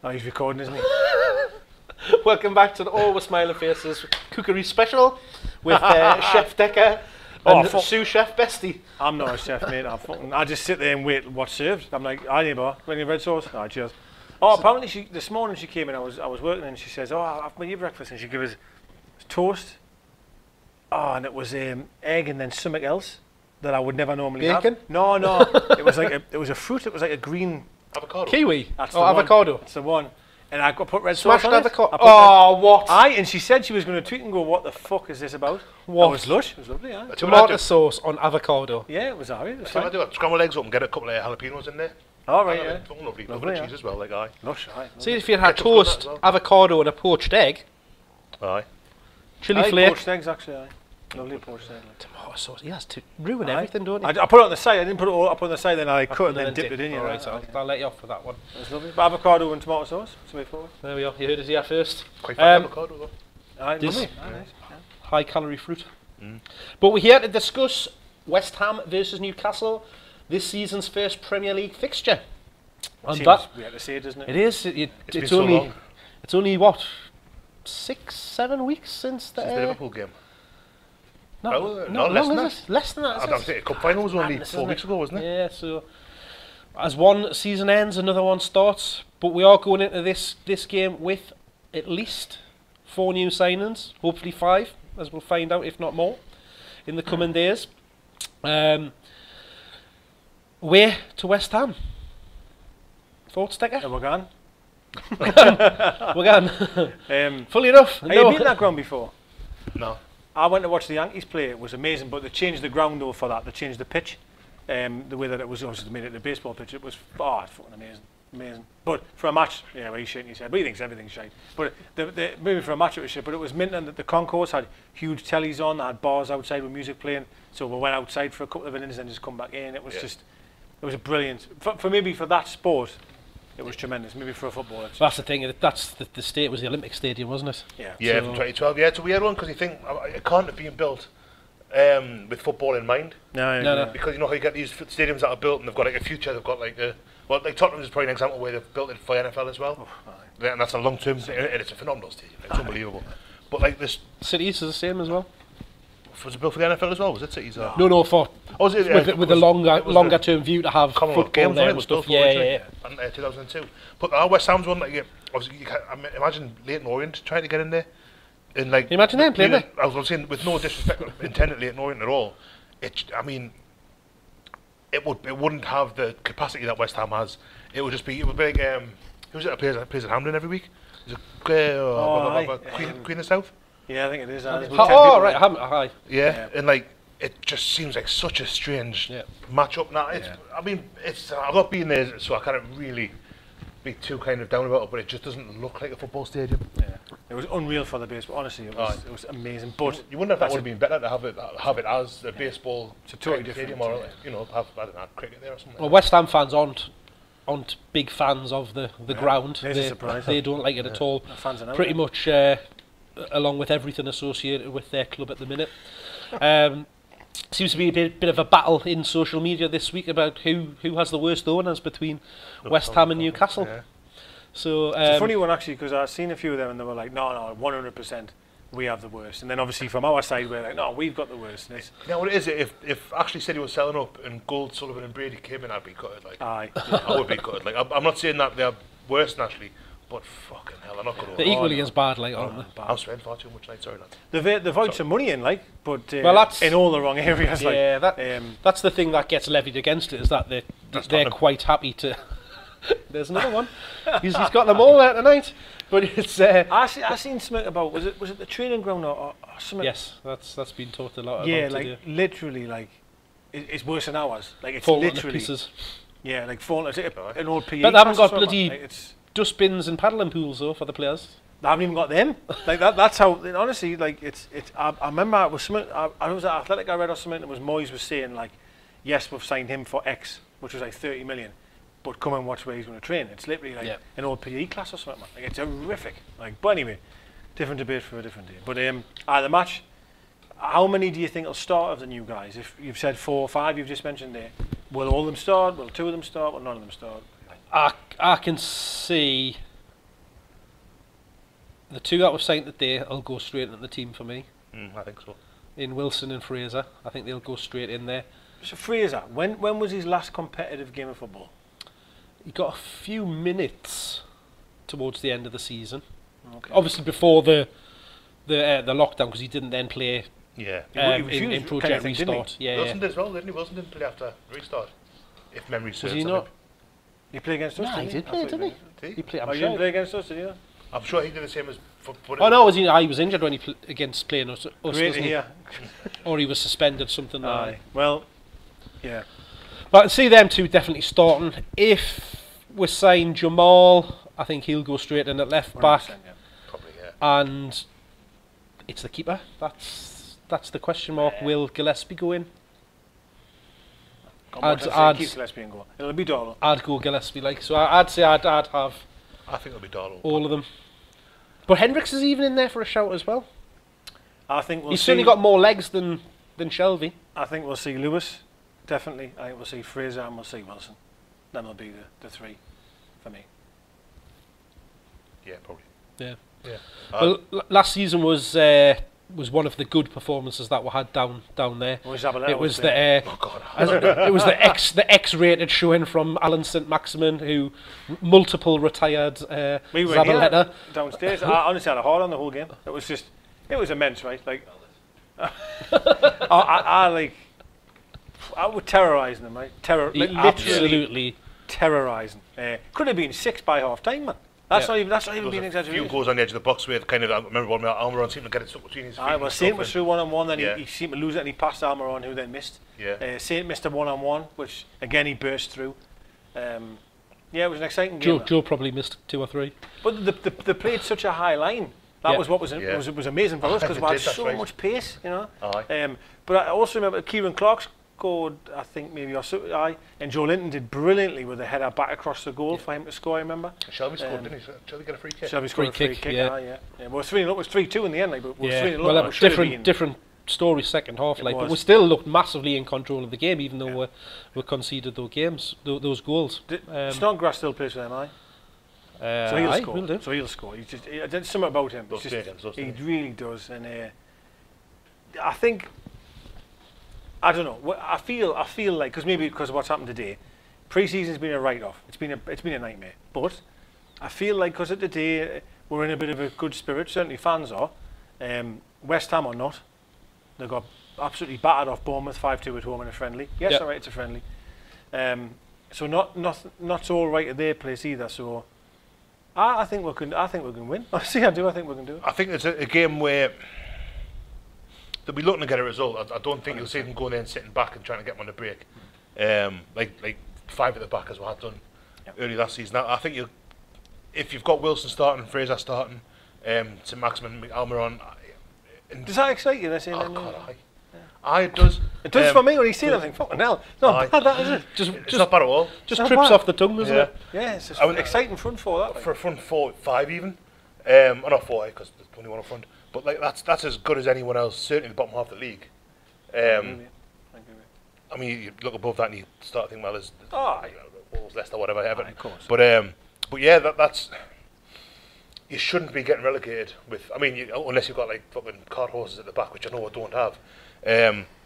Oh, he's recording, isn't he? Welcome back to the Always Smiling Faces Cookery Special with Chef Decker and sous chef Bestie. I'm not a chef, mate. I just sit there and wait what's served. I'm like, "Hi, neighbour, any red sauce?" Oh, cheers. Oh, apparently this morning she came in. I was working and she says, "Oh, I've made you breakfast," and she gave us toast. Oh, and it was egg and then something else that I would never normally Bacon? have. No, it was a fruit. It was like a green avocado. Kiwi. That's avocado. That's the one. And I got put red sauce Smashed on avocado. it. Oh, what? And she said she was going to tweet and go, "What the fuck is this about?" What? It was lush. It was lovely. Aye. Tomato sauce on avocado. Yeah, it was alright. That's what I do. Scrambled eggs up and get a couple of jalapenos in there. All right, yeah. Lovely. Lovely cheese as well, like aye. Lush, aye. See, if you had toast, avocado, and a poached egg, aye. chili flake. Poached eggs, actually, aye. Lovely poached egg. Like. Tomato sauce. He has to ruin everything, don't he? I put it on the side. I didn't put it all up on the side. Then I cut and then dipped it in. All right, so I'll let you off for that one. It was lovely. But avocado and tomato sauce. It's the way forward. There we are. You heard it here first. Quite fat avocado though. Aye, lovely. Nice. High calorie fruit. But we're here to discuss West Ham versus Newcastle, this season's first Premier League fixture. And that we had to say it, doesn't it? it is. It's only. It's only what 6-7 weeks since the Liverpool game. No, less than that. Less than that. I don't think the cup final was only 4 weeks ago, wasn't it? Yeah. So, as one season ends, another one starts. But we are going into this game with at least 4 new signings, hopefully 5, as we'll find out, if not more, in the coming days. Where to West Ham? Thoughts, Decker? Yeah, we're gone. We're gone. Fully enough. Have you been that ground before? No. I went to watch the Yankees play. It was amazing, but they changed the ground though for that. They changed the pitch. The way that it was obviously made it the baseball pitch. It was it's fucking amazing. But for a match, yeah, well, he's shaking his head. But he thinks everything's shite. But maybe for a match it was shit. But it was mint, and the concourse had huge tellies on. They had bars outside with music playing. So we went outside for a couple of innings and just come back in. It was it was a brilliant for that sport. It was tremendous. Maybe for a football. That's the thing. That's the state was the Olympic Stadium, wasn't it? Yeah. Yeah, from 2012. Yeah, it's a weird one because you think it can't have been built with football in mind. No. Because you know how you get these stadiums that are built and they've got like a future. They've got like like Tottenham is probably an example where they've built it for NFL as well. And that's a long term, and it's a phenomenal stadium. It's unbelievable. But like this, Cities is the same as well. was it built for the NFL as well? Was it Cities? No, for with a longer term view to have Commonwealth football Games there it and was stuff. built for Yeah. And 2002. But our West Ham's one, like obviously you can imagine Leighton Orient trying to get in there, and like you imagine them playing there. I was saying, with no disrespect intended Leighton Orient at all, it wouldn't have the capacity that West Ham has. It would be like who's it that plays at Hampden every week? Is it Queen of South? Yeah, I think it is. Right, hi. Yeah, and like it just seems like such a strange match-up. Now, I've not been there, so I can't really be too kind of down about it. But it just doesn't look like a football stadium. Yeah, it was unreal for the baseball. Honestly, it was amazing. But you wonder if that would have been better to have it as a baseball. It's a totally different stadium, or have I don't know, cricket there or something. Well, West Ham fans aren't big fans of the ground. There's a surprise. They don't like it at all. Fans are pretty much along with everything associated with their club at the minute. Seems to be a bit of a battle in social media this week about who has the worst owners between West Ham and Newcastle. Yeah. So it's a funny one actually, because I've seen a few of them and they were like, no, 100% we have the worst. And then obviously from our side we're like, no, we've got the worst. And you know what it is? If Ashley said he was selling up and Gold, Sullivan and Brady came in, I'd be gutted. Like, aye. I would be gutted. Like, I'm not saying that they're worse than Ashley, but fucking hell, I'm not going to. They're equally as bad, like, aren't they? I'm spending far too much night, sorry. They've voted some money in, like, but that's in all the wrong areas. Yeah, like, that's the thing that gets levied against it, is that they're quite happy to. There's another one. He's got them all there tonight. But it's. I seen something about was it the training ground or something? Yes, that's been talked a lot about. Yeah, today. literally, it's worse than ours. Like it's falling literally to pieces. Yeah, like falling. An old PE. But they haven't got class or bloody something, dustbins and paddling pools though for the players. They haven't even got them. Like that's how. Honestly, like it's. I remember it was something. I was at Athletic. I read or something. It was Moyes was saying like, yes, we've signed him for X, which was like 30 million. But come and watch where he's going to train. It's literally like an old PE class or something. Like it's horrific. Like, but anyway, different debate for a different day. But the match. How many do you think will start of the new guys? If you've said 4 or 5, you've just mentioned there. Will all of them start? Will 2 of them start? Will none of them start? I can see the two that were signed today will go straight into the team for me. I think so. In Wilson and Fraser, I think they'll go straight in there. So Fraser, when was his last competitive game of football? He got a few minutes towards the end of the season. Okay. Obviously before the lockdown, because he didn't then play Yeah. in Project thing, didn't he? Restart. Yeah, Wilson did as well, didn't he? Wilson didn't play after restart, if memory serves. Was he not? He played against us, Nah, he did play, didn't he? He played. Oh, you didn't play against us, did you? I'm sure he did the same as. Oh no, he was injured when he against playing us. Great to wasn't he? hear. Or he was suspended, something like Aye. that. Well, yeah. But I can see them two definitely starting. If we sign Jamal, I think he'll go straight in at left back. 100%, yeah. Probably, yeah. And it's the keeper. That's the question mark. Will Gillespie go in? Keep Gillespie and go. It'll be Darlow. I'd go Gillespie, like, so I'd say I'd have I think it'll be Darlow. all of them. But Hendricks is even in there for a shout as well. I think we'll He's see. certainly got more legs than Shelby. I think we'll see Lewis, definitely. I think we'll see Fraser and we'll see Wilson. Then it'll be the three for me. Yeah, probably. Yeah. Yeah. Well, last season was one of the good performances that we had down there. It was the Oh God. it was the X-rated showing from Alan St Maximin, who multiple retired we were Zabaleta. here downstairs. I honestly had a hard on the whole game. It was immense, right? Like, I was terrorising them, right? Literally Absolutely. terrorising. Could have been 6 by half time, man. That's not even being A exaggerated. few goals on the edge of the box with kind of. I remember one Almiron seemed to get it stuck between his feet. Well, Saint was through one-on-one, then Yeah. he seemed to lose it and he passed Almiron, who then missed. Yeah. Saint missed a one-on-one, which again he burst through. Yeah, it was an exciting game. Joe probably missed 2 or 3. But they played such a high line. That was what was amazing for us, because we had so much pace, you know. Aye. But I also remember Kieran Clark scored, I think maybe, and Joe Linton did brilliantly with a header back across the goal for him to score, I remember. Shelby scored, didn't he? Shelby get a free kick? Shelby scored a free kick, yeah. Yeah, well, it was 3-2 in the end, like, but Well, that was different story second half, like, but we still looked massively in control of the game, even though we conceded those goals. Snodgrass still plays for them, aye? So he'll score. Will do. So he'll score. There's something about him. Does he really does, and I think, I don't know. I feel like, because of what's happened today, pre-season's been a write-off. It's been a nightmare. But I feel like because of today, we're in a bit of a good spirit. Certainly fans are. West Ham are not. They got absolutely battered off Bournemouth 5-2 at home in a friendly. Yes, Yep. all right, it's a friendly. So not all right at their place either. So I think we can win. Honestly, I do. I think we can do it. I think it's a game where they'll be looking to get a result. I don't think you'll see them going there and sitting back and trying to get one on the break. Like 5 at the back as we had done early last season. I think if you've got Wilson starting, Fraser starting, St Maximin, Almiron. Does that excite you? Oh God, aye, it does. It does for me when you see it. I think, fucking hell, it's not bad, that is it? It's not bad at all. Just not trips bad. off the tongue, doesn't it? Yeah, it's an exciting front four, that. For a front 4, 5 even. Or not 4, because there's only one up front. But like that's as good as anyone else, certainly the bottom half of the league. I mean, you look above that and you start thinking, well, there's Wolves, Leicester, whatever, Everton. Of course. But yeah, that's you shouldn't be getting relegated with. I mean, unless you've got like fucking cart horses at the back, which I know I don't have.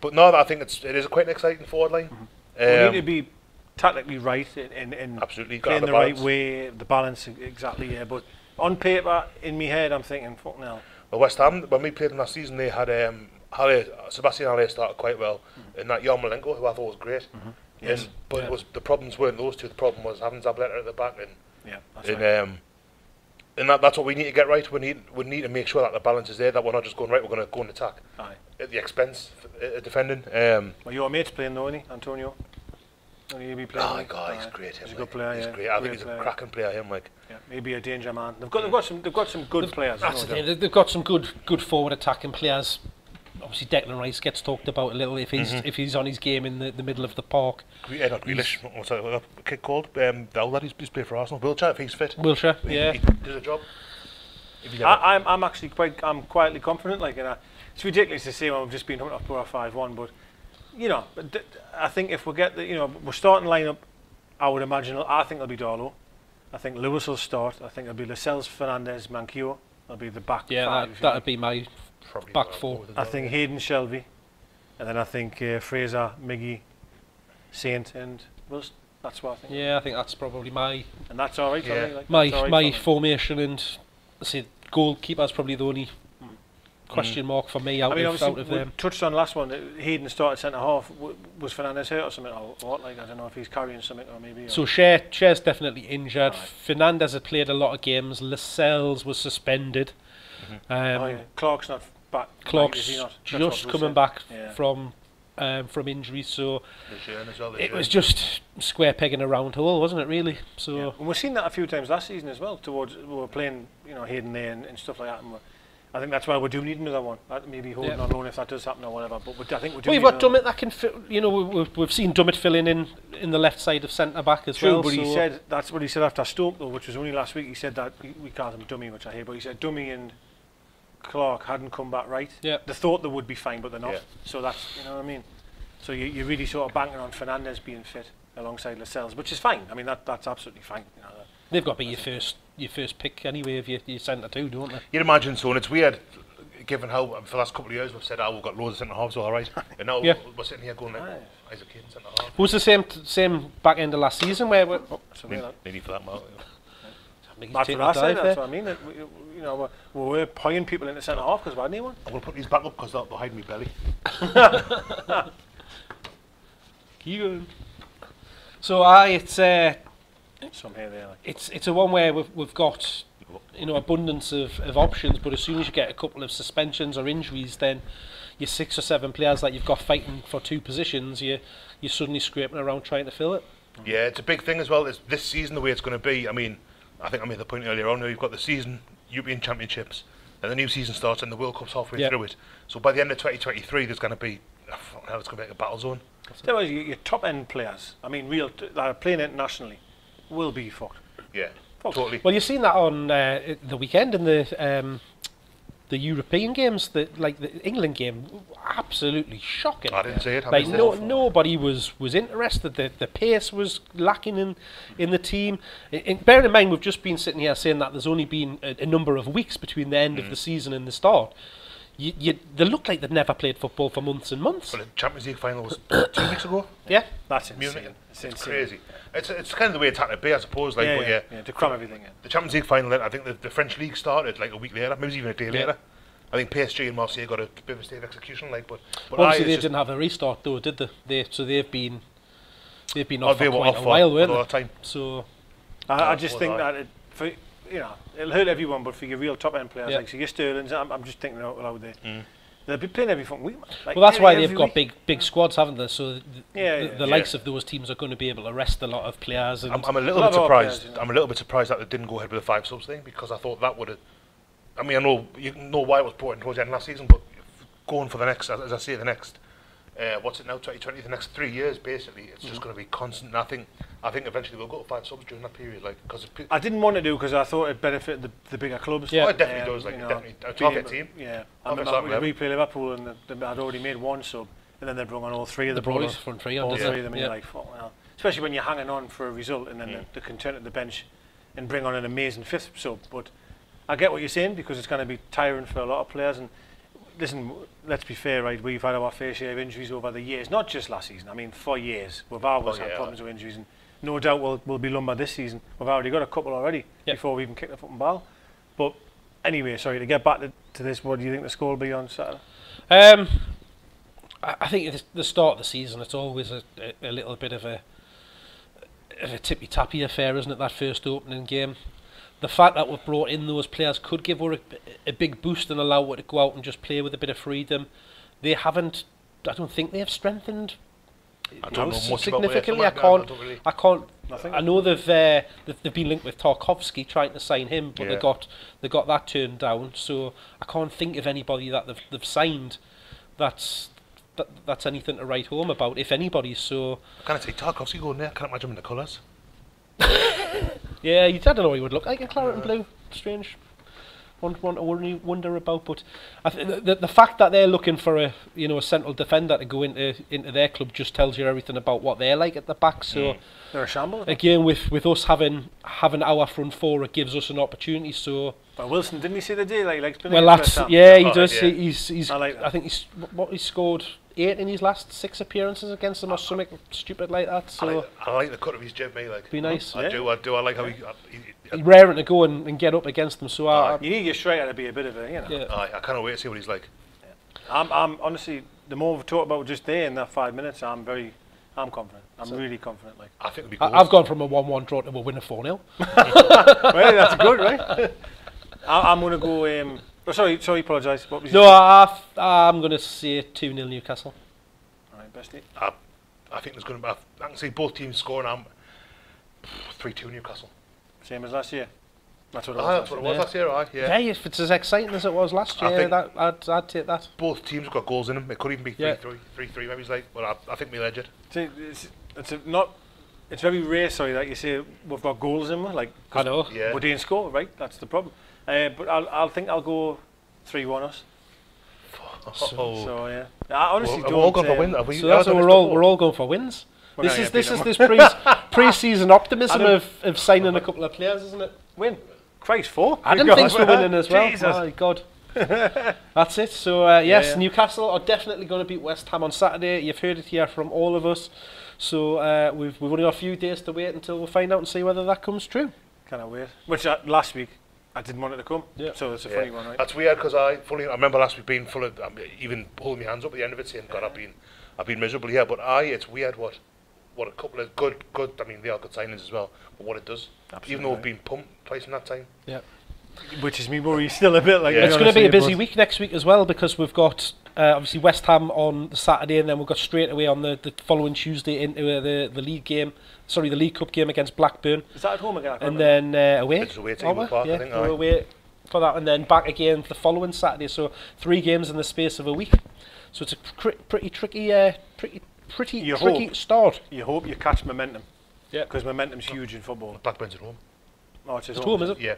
But no, I think it is quite an exciting forward line. We need to be tactically right in Absolutely, playing the right way, the balance exactly. Yeah, but on paper, in my head, I'm thinking, fucking hell. Well, West Ham, when we played them last season, they had Sebastian Halle started quite well, and that Yarmolenko, who I thought was great. Yes, but the problems weren't those two. The problem was having Zabaleta at the back, and that's what we need to get right. We need to make sure that the balance is there. That we're not just going right. We're going to go and attack at the expense of defending. Well, your mate's playing though, isn't he, Antonio? Be playing, oh God, he's great. He's a good player. He's great. I think he's a cracking player. Him, like. Yeah, maybe a danger man. They've got some good players. That's the thing. They've got some good forward attacking players. Obviously, Declan Rice gets talked about a little if he's on his game in the middle of the park. Not Grealish. What's that kid called? Dowler. He's played for Arsenal. Wilshere, if he's fit. Wilshere, he does a job. I'm actually quietly confident. Like, it's ridiculous to say when we've just been up for our 5-1, but I think if we get we're starting lineup, I think it'll be Darlow. I think Lewis will start. I think it'll be Lascelles, Fernandez, Manquillo. That'll be the back Yeah, five. that'd be my Probably back what I'll four. go with as I well, think yeah. Hayden, Shelby, and then I think Fraser, Miggy, Saint, and Wilson. That's what I think. Yeah, I think that's probably my And that's all right. Yeah. For me, like, my that's all right my for me. formation, and I say goalkeeper's probably the only question mark for me out I mean, of obviously, we them. touched on last one. Hayden started centre half. Was Fernandez hurt or something, or what? Like, I don't know if he's carrying something or maybe. Or So Cher's definitely injured. Right. Fernandez had played a lot of games. Lascelles was suspended. oh, yeah. Clark's not back. Clark's is he not? That's what just Bruce coming said. back Yeah. from injury, so Lejeune as well, it Lejeune. was just square peg in a round hole, wasn't it? Really. So Yeah. And we've seen that a few times last season as well. Towards we were playing, Hayden there and stuff like that. And I think that's why we do need another one. Maybe holding on loan if that does happen or whatever. But I think we do. we've need got another Dummett that can fit. We've seen Dummett filling in the left side of centre back as True, well. but he so said that's what he said after Stoke though, which was only last week. He said that we called him Dummy, which I hate, but he said Dummy and Clark hadn't come back right. Yeah. They thought they would be fine, but they're not. Yeah. So that's what I mean. So you're really sort of banking on Fernandez being fit alongside Lascelles, which is fine. I mean that's absolutely fine. they've got to be your first pick anyway of your centre two, don't they? You'd imagine so, and it's weird, given how for the last couple of years we've said, we've got loads of centre halves, all right, and now Yeah. we're sitting here going like, Isaac Hayden centre half. It was the same back end of last season where we're Nearly for that matter. That's what I said. That's what I mean. We're pulling people into centre half because we had anyone. I'm going to put these back up because they'll hide me belly. Keep going. So it's Some here there. Like. it's a one where we've got abundance of options, but as soon as you get a couple of suspensions or injuries, then your 6 or 7 players that you've got fighting for 2 positions, you're suddenly scraping around trying to fill it. Yeah, it's a big thing as well. It's this season the way it's going to be. I mean, I think I made the point earlier on. You've got the season, European Championships, and the new season starts, and the World Cup's halfway through it. So by the end of 2023, there's going to be, it's going to be like a battle zone. So your top end players, I mean, that are playing internationally, will be fucked. Yeah, Fucked. totally. Well, you've seen that on the weekend in the European games, the England game, absolutely shocking. I didn't see it. I Like missed it. nobody was interested. The pace was lacking in the team. Bearing in mind, we've just been sitting here saying that there's only been a number of weeks between the end of the season and the start. They look like they've never played football for months and months. But the Champions League final was 2 weeks ago. Yeah, That's insane. Munich. It's It's insane. crazy. It's kind of the way it's had to be, I suppose. Like, but yeah, to cram everything in. the Champions League final. I think the French league started like a week later, maybe even a day later. I think PSG and Marseille got a bit of a state of execution. Like, but obviously they it's just- didn't have a restart though, did they? They've been oh, off they for were quite off a for while, weren't a they? lot of time. So I just was think I. that it'll hurt everyone, but for your real top end players, Yeah. like so your Sterlings, I'm just thinking out loud there. They'll be playing every fucking week. Like, well, that's why every they've got week. big squads, haven't they? So the Yeah. likes of those teams are going to be able to rest a lot of players. And I'm a little Love bit our surprised. players, I'm a little bit surprised that they didn't go ahead with the 5 subs thing, because I thought that would have. I mean, I know you know why it was brought in towards the end of last season, but going for the next, as I say, the next. What's it now? 2020. The next 3 years, basically, it's just going to be constant. And I think eventually we'll go to 5 subs during that period, like because. I didn't want to do because I thought it benefited the bigger clubs. Yeah. Oh, it definitely does. Like, it definitely a target team. Yeah, I Half a remember starting we eleven. play Liverpool and they had already made 1 sub, and then they brought on all 3 of the brought boys. us front 3 all on, 3 didn't of them, they? and you're like, fuck, well. Especially when you're hanging on for a result, and then they can turn to the bench and bring on an amazing 5th sub. But I get what you're saying, because it's going to be tiring for a lot of players. And listen, let's be fair, right? We've had our fair share of injuries over the years, not just last season. I mean, for years we've always had problems with injuries, and no doubt we'll be lumbered this season. We've already got a couple already before we even kick the football ball. But anyway, sorry, to get back to this, what do you think the score will be on Saturday? I think at the start of the season, it's always a little bit of a tippy-tappy affair, isn't it, that first opening game? The fact that we've brought in those players could give her a big boost and allow her to go out and just play with a bit of freedom. They haven't, I don't think they have strengthened I don't know much significantly. about it. I can't. Nothing. I know they've been linked with Tarkovsky trying to sign him, but Yeah. they got that turned down. So I can't think of anybody that they've signed that's anything to write home about, if anybody. So I can't see Tarkovsky going there. I can't imagine him in the colours. yeah, I don't know what he would look like in claret and blue. Strange. one to wonder about. But I the fact that they're looking for a central defender to go into their club just tells you everything about what they're like at the back. So they're a shambles. Again, with us having our front four, it gives us an opportunity. So. Well, Wilson, didn't he say the day like? Well, that's he does. Yeah. He's. I think he scored 8 in his last 6 appearances against them or something stupid like that. So I like the cut of his jib, mate. Like, be nice. I do. I like how he raring to go and get up against them. So you need your striker to be a bit of a, Yeah. I can't wait to see what he's like. Yeah. I'm honestly, the more we've talked about just there in that 5 minutes, I'm confident. I'm really confident. Like, I think it'll be good. I've gone from a 1-1 draw to a win of 4-0. Well, that's good, right? I'm going to go. Sorry, apologise. What was No, I'm going to say 2-0 Newcastle. All right, Bestie. I think there's going to be. I can see both teams scoring. 3-2 Newcastle. Same as last year. That's what it was. That's what it was last year, right? Yeah. Yeah, if it's as exciting as it was last year, I'd take that. Both teams have got goals in them. It could even be 3-3, 3-3 maybe. It's like, but I think we'll edge it. See, it's very rare, sorry, that you say we've got goals in them. Like, I know. Yeah. We didn't score, right? That's the problem. But I'll go 3-1 us. So yeah, I honestly don't. We're all going for wins. So that's what we're all going for wins. This is pre-season optimism of signing a couple of players, isn't it? Win. Christ, 4. Adam thinks we're winning as well. Jesus. My God. That's it. So yes, Newcastle are definitely going to beat West Ham on Saturday. You've heard it here from all of us. So we've only got a few days to wait until we'll find out and see whether that comes true. Cannot wait. Which last week I didn't want it to come. Yeah. So it's a funny one, right? That's weird because I remember last week being full of even holding my hands up at the end of it saying, God, I've been miserable here. But it's weird what a couple of good. I mean, they are good signings as well. But what it does, Absolutely, even though we've been pumped twice in that time. Yeah. Which is me worry still a bit like. It's going to be a busy week next week as well because we've got obviously West Ham on the Saturday and then we've got straight away on the following Tuesday into the league game. Sorry, the League Cup game against Blackburn. Is that at home again? And then away. It's away to Eagle Park, I think. We're away for that and then back again the following Saturday. So 3 games in the space of a week. So it's a pretty tricky start. You hope you catch momentum. Yeah. Because momentum's huge in football. Blackburn's at home. Oh, it's at home, is it? Yeah.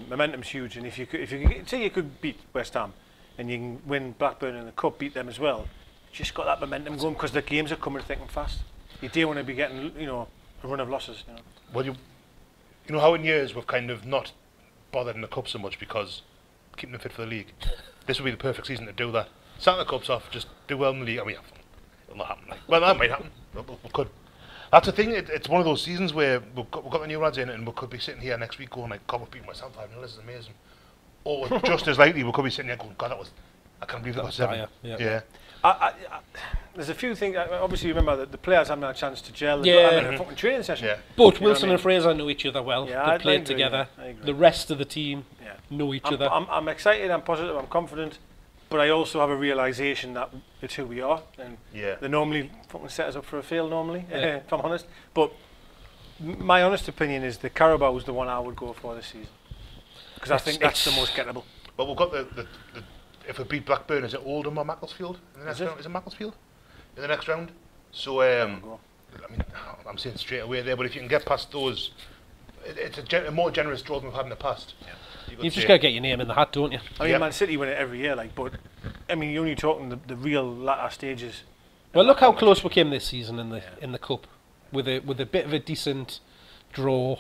Momentum's huge, and if you could say you could beat West Ham, and you can win Blackburn in the cup, beat them as well, you just got that momentum going because the games are coming thick and fast. You do want to be getting a run of losses. Well, you know how in years we've kind of not bothered in the cup so much because keeping them fit for the league. This would be the perfect season to do that. Start the cups off, just do well in the league. I mean, it'll not happen. Well, that might happen. We could. That's the thing. It's one of those seasons where we've got the new lads in, and we could be sitting here next week going like, "God, we're beating West Ham 5-0. This is amazing." Or just as likely, we could be sitting here going, "God, I can't believe that was 7." Yeah. There's a few things. Obviously, remember that the players haven't had a chance to gel. Yeah. A fucking training session. Yeah. Both Wilson and Fraser know each other well. Yeah, They played agree, together. I agree. The rest of the team know each other. I'm excited. I'm positive. I'm confident. But I also have a realisation that it's who we are, and they normally fucking set us up for a fail. Normally, if I'm honest. But my honest opinion is the Carabao is the one I would go for this season because I think that's the most gettable. Well, we've got the if we beat Blackburn, is it Oldham or Macclesfield in the next round? Is it Macclesfield in the next round? So I mean, I'm saying straight away there. But if you can get past those, it's a more generous draw than we've had in the past. Yeah. You've just got to get your name in the hat, don't you? I mean, Man City win it every year, but I mean, you're only talking the real latter stages. Well, look how close we came this season in the cup, with a bit of a decent draw,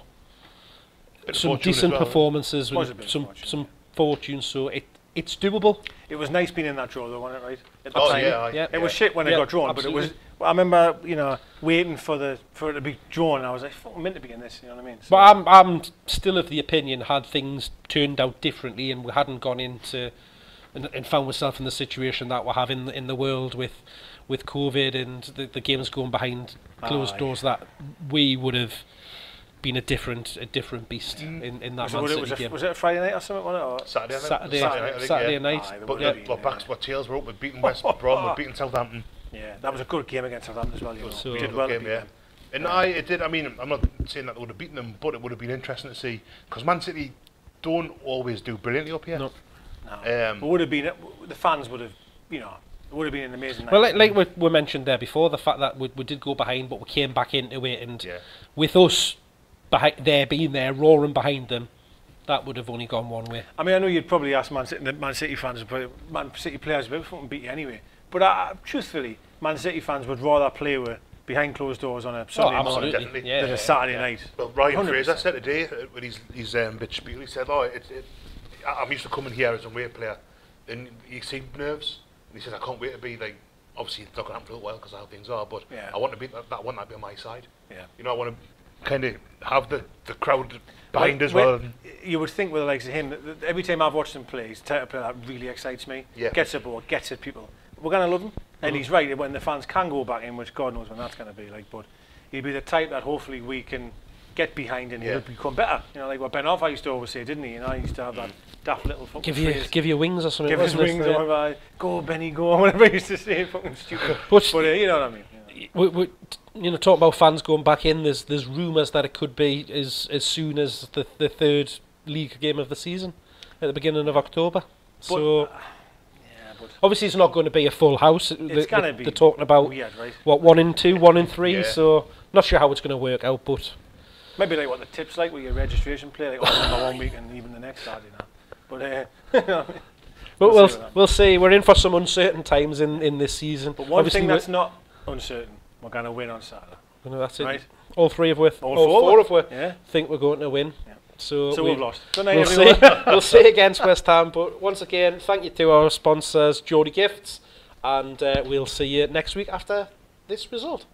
some decent performances, with some fortune. So it's doable. It was nice being in that draw, though, wasn't it? Right? At the time. It was shit when it got drawn, absolutely. But it was. I remember, waiting for it to be drawn. I was like, "Fucking meant to be in this." You know what I mean? So but I'm still of the opinion, had things turned out differently and we hadn't gone into and found ourselves in the situation that we're having in the world with COVID and the games going behind closed doors, that we would have been a different beast in that Man City game. Was it a Friday night or something? Or Saturday night. But tails were up. We'd beaten West Brom. We'd beaten Southampton. Yeah, that was a good game against Southampton as well. So we did well. Game, and it did. I mean, I'm not saying that they would have beaten them, but it would have been interesting to see because Man City don't always do brilliantly up here. No. It would have been. The fans would have, it would have been an amazing night. Well, like we mentioned there before, the fact that we did go behind, but we came back into it, and with us being there, roaring behind them, that would have only gone one way. I mean, I know you'd probably ask Man City fans, but Man City players would fucking beat you anyway. But truthfully, Man City fans would rather play with behind closed doors on a Sunday morning than a Saturday night. Well, Ryan 100%. Fraser said today with his bit spiel, he said, "Oh, I'm used to coming here as a away player, and you see nerves." And he said, "I can't wait to be like. Obviously, it's not going to happen for a while because how things are, but I want to be I want that to be on my side. Yeah. You know, I want to kind of have the crowd behind as well." You would think with the likes of him, that every time I've watched him play, he's the type of player that really excites me. Yeah. Gets a ball, gets at people. We're going to love him. And he's right, when the fans can go back in, which God knows when that's going to be like, but he'll be the type that hopefully we can get behind and he'll become better. You know, like what Ben Arthur used to always say, didn't he? You know, he used to have that daft little fucking phrase. Give you wings or something. Give us wings or go Benny go or whatever he used to say, fucking stupid. But you know what I mean. Yeah. We you know, talking about fans going back in, there's rumours that it could be as soon as the third league game of the season at the beginning of October. So obviously it's not going to be a full house. It's going to be. They're talking about weird, right? What, 1 and 2, 1 and 3. So not sure how it's going to work out, but maybe like what the tips like with your registration play, like number 1 week and even the next Saturday now. But but we'll see. We're in for some uncertain times in this season. But one thing that's not uncertain, we're going to win on Saturday. That's it. Right? All four of us think we're going to win. Yeah. So we've lost. We'll see against West Ham. But once again, thank you to our sponsors, GEORDIE Gifts, and we'll see you next week after this result.